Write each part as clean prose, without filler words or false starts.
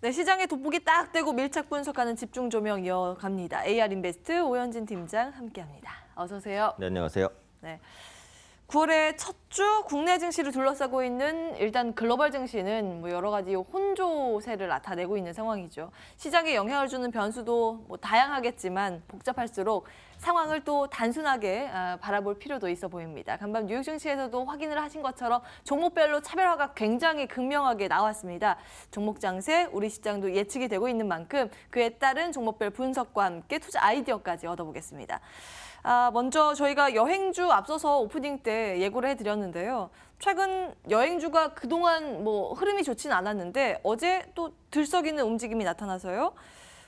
네, 시장의 돋보기 딱 떼고 밀착 분석하는 집중 조명 이어갑니다. AR인베스트 오현진 팀장 함께합니다. 어서 오세요. 네, 안녕하세요. 네. 9월의 첫 주 국내 증시를 둘러싸고 있는 일단 글로벌 증시는 뭐 여러 가지 혼조세를 나타내고 있는 상황이죠. 시장에 영향을 주는 변수도 뭐 다양하겠지만 복잡할수록 상황을 또 단순하게 바라볼 필요도 있어 보입니다. 간밤 뉴욕 증시에서도 확인을 하신 것처럼 종목별로 차별화가 굉장히 극명하게 나왔습니다. 종목 장세, 우리 시장도 예측이 되고 있는 만큼 그에 따른 종목별 분석과 함께 투자 아이디어까지 얻어보겠습니다. 먼저 저희가 여행주 앞서서 오프닝 때 예고를 해드렸는데요. 최근 여행주가 그동안 뭐 흐름이 좋진 않았는데 어제 또 들썩이는 움직임이 나타나서요.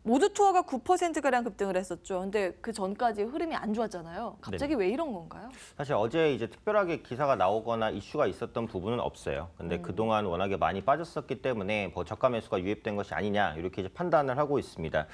모두 투어가 9%가량 급등을 했었죠. 근데 그 전까지 흐름이 안 좋았잖아요. 갑자기 왜 이런 건가요? 사실 어제 이제 특별하게 기사가 나오거나 이슈가 있었던 부분은 없어요. 근데 그동안 워낙에 많이 빠졌었기 때문에 뭐 저가 매수가 유입된 것이 아니냐 이렇게 이제 판단을 하고 있습니다.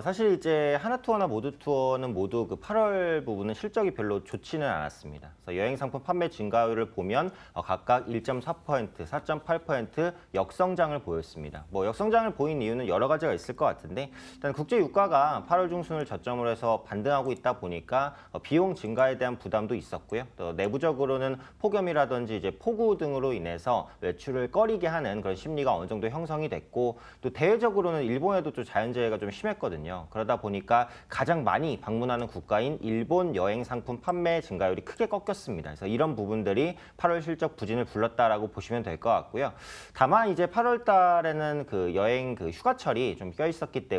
사실 이제 하나투어나 모두투어는 모두 그 8월 부분은 실적이 별로 좋지는 않았습니다. 그래서 여행 상품 판매 증가율을 보면 각각 1.4%, 4.8% 역성장을 보였습니다. 뭐 역성장을 보인 이유는 여러 가지가 있을 것 같은데 일단 국제 유가가 8월 중순을 저점으로 해서 반등하고 있다 보니까 비용 증가에 대한 부담도 있었고요. 또 내부적으로는 폭염이라든지 이제 폭우 등으로 인해서 외출을 꺼리게 하는 그런 심리가 어느 정도 형성이 됐고 또 대외적으로는 일본에도 좀 자연재해가 좀 심했거든요. 그러다 보니까 가장 많이 방문하는 국가인 일본 여행 상품 판매 증가율이 크게 꺾였습니다. 그래서 이런 부분들이 8월 실적 부진을 불렀다라고 보시면 될 것 같고요. 다만 이제 8월 달에는 그 여행 그 휴가철이 좀 껴있었기 때문에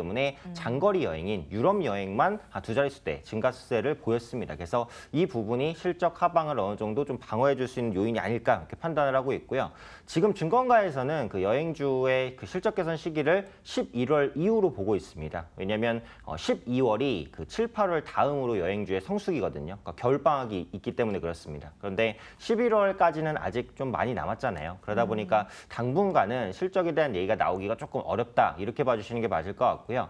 장거리 여행인 유럽 여행만 한 두 자릿수대 증가세를 보였습니다. 그래서 이 부분이 실적 하방을 어느 정도 좀 방어해 줄 수 있는 요인이 아닐까 이렇게 판단을 하고 있고요. 지금 증권가에서는 그 여행주의 그 실적 개선 시기를 11월 이후로 보고 있습니다. 왜냐하면 12월이 그 7, 8월 다음으로 여행주의 성수기거든요. 그러니까 겨울방학이 있기 때문에 그렇습니다. 그런데 11월까지는 아직 좀 많이 남았잖아요. 그러다 보니까 당분간은 실적에 대한 얘기가 나오기가 조금 어렵다 이렇게 봐주시는 게 맞을 것 같고요.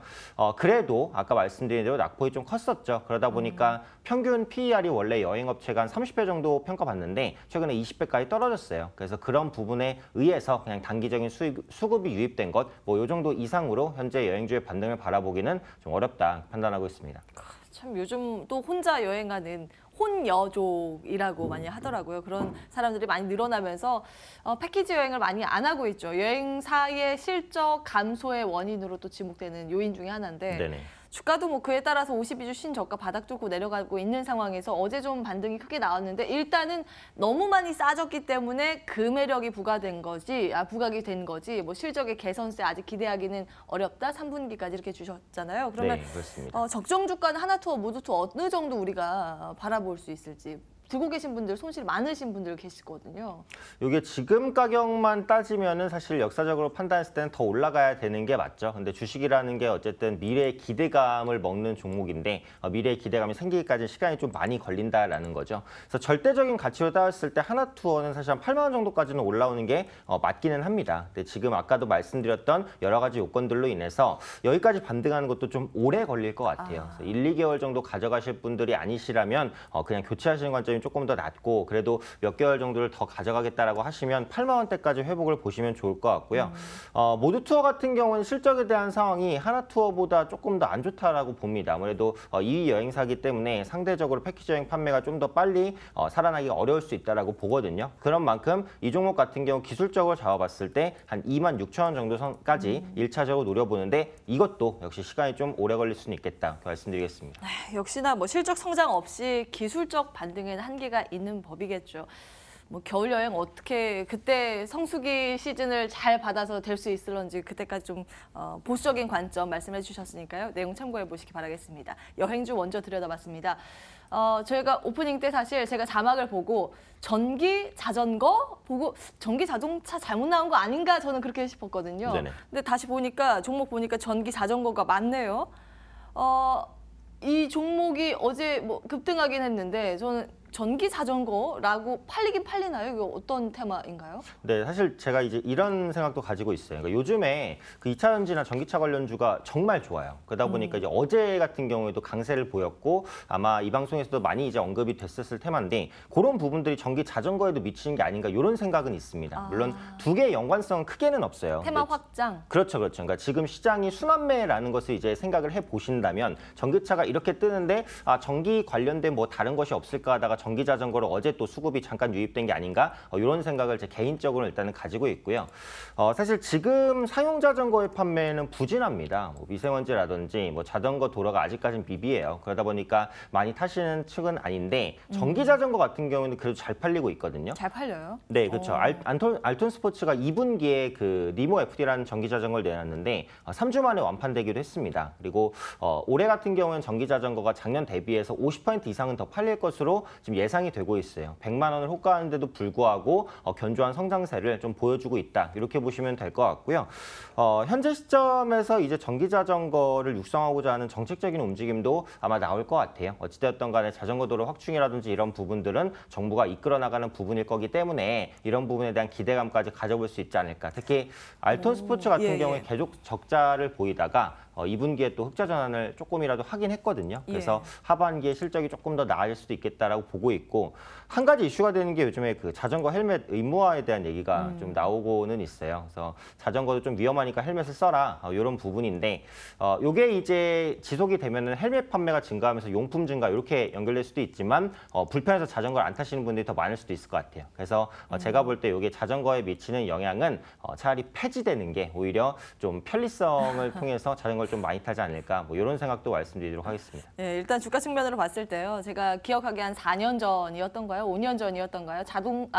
그래도 아까 말씀드린 대로 낙폭이 좀 컸었죠. 그러다 보니까 평균 PER이 원래 여행업체가 한 30배 정도 평가받는데 최근에 20배까지 떨어졌어요. 그래서 그런 부분에 의해서 그냥 단기적인 수급이 유입된 것, 뭐 이 정도 이상으로 현재 여행주의 반등을 바라보기는 좀 어렵다 판단하고 있습니다. 참 요즘 또 혼자 여행하는 혼여족이라고 많이 하더라고요. 그런 사람들이 많이 늘어나면서 패키지 여행을 많이 안 하고 있죠. 여행사의 실적 감소의 원인으로 또 지목되는 요인 중에 하나인데 네네. 주가도 뭐 그에 따라서 52주 신저가 바닥 뚫고 내려가고 있는 상황에서 어제 좀 반등이 크게 나왔는데 일단은 너무 많이 싸졌기 때문에 그 매력이 부각이 된 거지 뭐 실적의 개선세 아직 기대하기는 어렵다. 3분기까지 이렇게 주셨잖아요. 그러면 네, 그렇습니다. 적정 주가는 하나투어 모두투어 어느 정도 우리가 바라볼 수 있을지 두고 계신 분들, 손실 많으신 분들 계시거든요. 이게 지금 가격만 따지면은 사실 역사적으로 판단했을 때는 더 올라가야 되는 게 맞죠. 근데 주식이라는 게 어쨌든 미래의 기대감을 먹는 종목인데 미래의 기대감이 생기기까지 시간이 좀 많이 걸린다라는 거죠. 그래서 절대적인 가치로 따졌을 때 하나투어는 사실 한 8만 원 정도까지는 올라오는 게 맞기는 합니다. 근데 지금 아까도 말씀드렸던 여러 가지 요건들로 인해서 여기까지 반등하는 것도 좀 오래 걸릴 것 같아요. 그래서 1, 2개월 정도 가져가실 분들이 아니시라면 그냥 교체하시는 관점이 조금 더 낮고 그래도 몇 개월 정도를 더 가져가겠다라고 하시면 8만 원대까지 회복을 보시면 좋을 것 같고요. 모두투어 같은 경우는 실적에 대한 상황이 하나투어보다 조금 더 안 좋다라고 봅니다. 아무래도 2위 여행사기 때문에 상대적으로 패키지 여행 판매가 좀 더 빨리 살아나기가 어려울 수 있다라고 보거든요. 그런 만큼 이 종목 같은 경우 기술적으로 잡아봤을 때 한 26,000원 정도 선까지 1차적으로 노려보는데 이것도 역시 시간이 좀 오래 걸릴 수는 있겠다 말씀드리겠습니다. 역시나 뭐 실적 성장 없이 기술적 반등에는 한계가 있는 법이겠죠. 뭐 겨울 여행 어떻게 그때 성수기 시즌을 잘 받아서 될 수 있을런지 그때까지 좀 보수적인 관점 말씀해 주셨으니까요. 내용 참고해 보시기 바라겠습니다. 여행주 먼저 들여다봤습니다. 저희가 오프닝 때 사실 제가 자막을 보고 전기 자전거 보고 전기 자동차 잘못 나온 거 아닌가 저는 그렇게 싶었거든요. 네네. 근데 다시 보니까 종목 보니까 전기 자전거가 맞네요. 이 종목이 어제 뭐 급등하긴 했는데 저는 전기 자전거라고 팔리긴 팔리나요? 이거 어떤 테마인가요? 네, 사실 제가 이제 이런 생각도 가지고 있어요. 그러니까 요즘에 그 2차 전지나 전기차 관련주가 정말 좋아요. 그러다 보니까 이제 어제 같은 경우에도 강세를 보였고 아마 이 방송에서도 많이 이제 언급이 됐었을 테마인데 그런 부분들이 전기 자전거에도 미치는 게 아닌가 이런 생각은 있습니다. 물론 두 개의 연관성은 크게는 없어요. 테마 근데 확장. 그렇죠, 그렇죠. 그러니까 지금 시장이 순환매라는 것을 이제 생각을 해 보신다면 전기차가 이렇게 뜨는데 전기 관련된 뭐 다른 것이 없을까 하다가 전기 자전거로 어제 또 수급이 잠깐 유입된 게 아닌가 이런 생각을 제 개인적으로 일단은 가지고 있고요. 사실 지금 사용 자전거의 판매는 부진합니다. 뭐 미세먼지라든지 뭐 자전거 도로가 아직까지는 미비해요. 그러다 보니까 많이 타시는 측은 아닌데 전기 자전거 같은 경우는 그래도 잘 팔리고 있거든요. 잘 팔려요? 네, 그렇죠. 알톤 스포츠가 2분기에 그 니모 FD라는 전기 자전거를 내놨는데 3주 만에 완판되기도 했습니다. 그리고 올해 같은 경우는 전기 자전거가 작년 대비해서 50% 이상은 더 팔릴 것으로 지금 예상이 되고 있어요. 100만 원을 호가하는데도 불구하고 견조한 성장세를 좀 보여주고 있다. 이렇게 보시면 될 것 같고요. 현재 시점에서 이제 전기 자전거를 육성하고자 하는 정책적인 움직임도 아마 나올 것 같아요. 어찌되었던 간에 자전거 도로 확충이라든지 이런 부분들은 정부가 이끌어 나가는 부분일 거기 때문에 이런 부분에 대한 기대감까지 가져볼 수 있지 않을까. 특히 알톤 스포츠 같은 예, 경우에 예. 계속 적자를 보이다가 2분기에 또 흑자 전환을 조금이라도 하긴 했거든요. 그래서 하반기에 실적이 조금 더 나아질 수도 있겠다라고 보고 있고 한 가지 이슈가 되는 게 요즘에 그 자전거 헬멧 의무화에 대한 얘기가 좀 나오고는 있어요. 그래서 자전거도 좀 위험하니까 헬멧을 써라 이런 부분인데 요게 이제 지속이 되면은 헬멧 판매가 증가하면서 용품 증가 이렇게 연결될 수도 있지만 불편해서 자전거를 안 타시는 분들이 더 많을 수도 있을 것 같아요. 그래서 제가 볼 때 요게 자전거에 미치는 영향은 차라리 폐지되는 게 오히려 좀 편리성을 통해서 자전거를 좀 많이 타지 않을까 뭐 이런 생각도 말씀드리도록 하겠습니다. 네, 일단 주가 측면으로 봤을 때요. 제가 기억하기에 한 4년 전이었던가요? 5년 전이었던가요?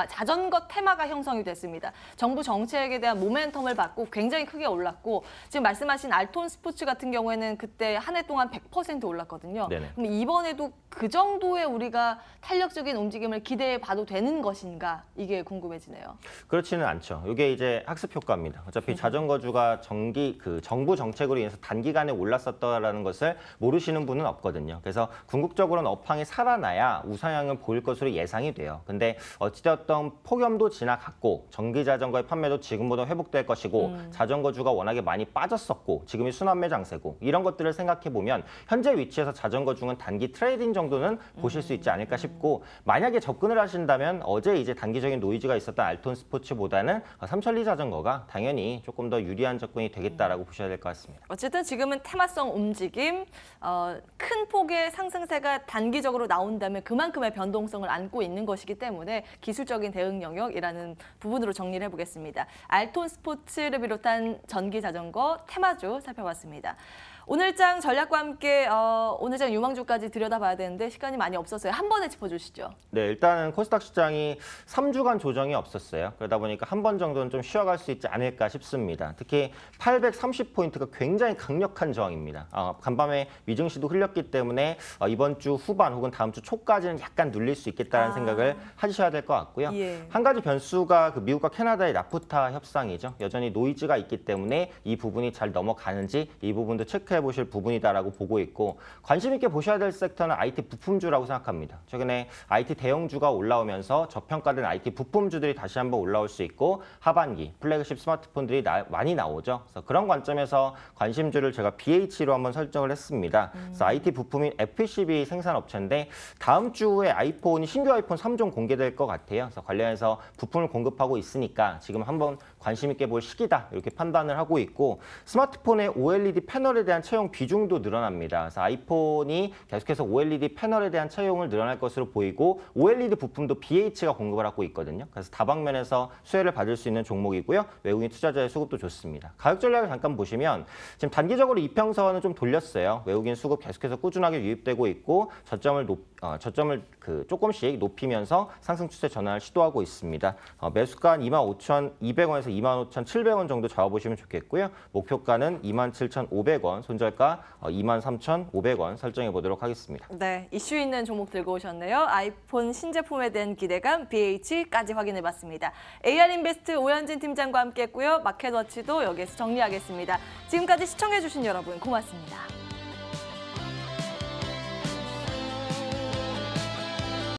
자전거 테마가 형성이 됐습니다. 정부 정책에 대한 모멘텀을 받고 굉장히 크게 올랐고 지금 말씀하신 알톤 스포츠 같은 경우에는 그때 한 해 동안 100% 올랐거든요. 네네. 그럼 이번에도 그 정도의 우리가 탄력적인 움직임을 기대해 봐도 되는 것인가? 이게 궁금해지네요. 그렇지는 않죠. 이게 이제 학습 효과입니다. 어차피 자전거주가 정부 정책으로 인해서 단기간에 올랐었다라는 것을 모르시는 분은 없거든요. 그래서 궁극적으로는 업황이 살아나야 우상향을 보일 것으로 예상이 돼요. 근데 어찌되었던 폭염도 지나갔고 전기 자전거의 판매도 지금보다 회복될 것이고 자전거주가 워낙에 많이 빠졌었고 지금이 순환매 장세고 이런 것들을 생각해 보면 현재 위치에서 자전거주는 단기 트레이딩 정도는 보실 수 있지 않을까 싶고 만약에 접근을 하신다면 어제 이제 단기적인 노이즈가 있었던 알톤 스포츠보다는 삼천리 자전거가 당연히 조금 더 유리한 접근이 되겠다라고 보셔야 될 것 같습니다. 어쨌든 지금은 테마성 움직임, 큰 폭의 상승세가 단기적으로 나온다면 그만큼의 변동성을 안고 있는 것이기 때문에 기술적인 대응 영역이라는 부분으로 정리를 해보겠습니다. 알톤 스포츠를 비롯한 전기 자전거 테마주 살펴봤습니다. 오늘장 전략과 함께 오늘장 유망주까지 들여다봐야 되는데 시간이 많이 없어서요. 한 번에 짚어주시죠. 네, 일단은 코스닥 시장이 3주간 조정이 없었어요. 그러다 보니까 한 번 정도는 좀 쉬어갈 수 있지 않을까 싶습니다. 특히 830포인트가 굉장히 강력한 저항입니다. 간밤에 미증시도 흘렸기 때문에 이번 주 후반 혹은 다음 주 초까지는 약간 눌릴 수 있겠다는 생각을 하셔야 될 것 같고요. 예. 한 가지 변수가 그 미국과 캐나다의 나프타 협상이죠. 여전히 노이즈가 있기 때문에 이 부분이 잘 넘어가는지 이 부분도 체크해 보실 부분이다라고 보고 있고 관심 있게 보셔야 될 섹터는 IT 부품주라고 생각합니다. 최근에 IT 대형주가 올라오면서 저평가된 IT 부품주들이 다시 한번 올라올 수 있고 하반기 플래그십 스마트폰들이 많이 나오죠. 그래서 그런 관점에서 관심주를 제가 BH로 한번 설정을 했습니다. 그래서 IT 부품인 FPCB 생산업체인데 다음 주에 신규 아이폰 3종 공개될 것 같아요. 그래서 관련해서 부품을 공급하고 있으니까 지금 한번 관심 있게 볼 시기다 이렇게 판단을 하고 있고 스마트폰의 OLED 패널에 대한 채용 비중도 늘어납니다. 그래서 아이폰이 계속해서 OLED 패널에 대한 채용을 늘어날 것으로 보이고 OLED 부품도 BH가 공급을 하고 있거든요. 그래서 다방면에서 수혜를 받을 수 있는 종목이고요. 외국인 투자자의 수급도 좋습니다. 가격 전략을 잠깐 보시면 지금 단기적으로 이평선을 좀 돌렸어요. 외국인 수급 계속해서 꾸준하게 유입되고 있고 저점을 조금씩 높이면서 상승 추세 전환을 시도하고 있습니다. 매수가는 25,200원에서 25,700원 정도 잡아보시면 좋겠고요. 목표가는 27,500원, 손절가 23,500원 설정해 보도록 하겠습니다. 네, 이슈 있는 종목 들고 오셨네요. 아이폰 신제품에 대한 기대감, BH까지 확인해봤습니다. AR인베스트 오현진 팀장과 함께했고요. 마켓워치도 여기에서 정리하겠습니다. 지금까지 시청해주신 여러분 고맙습니다.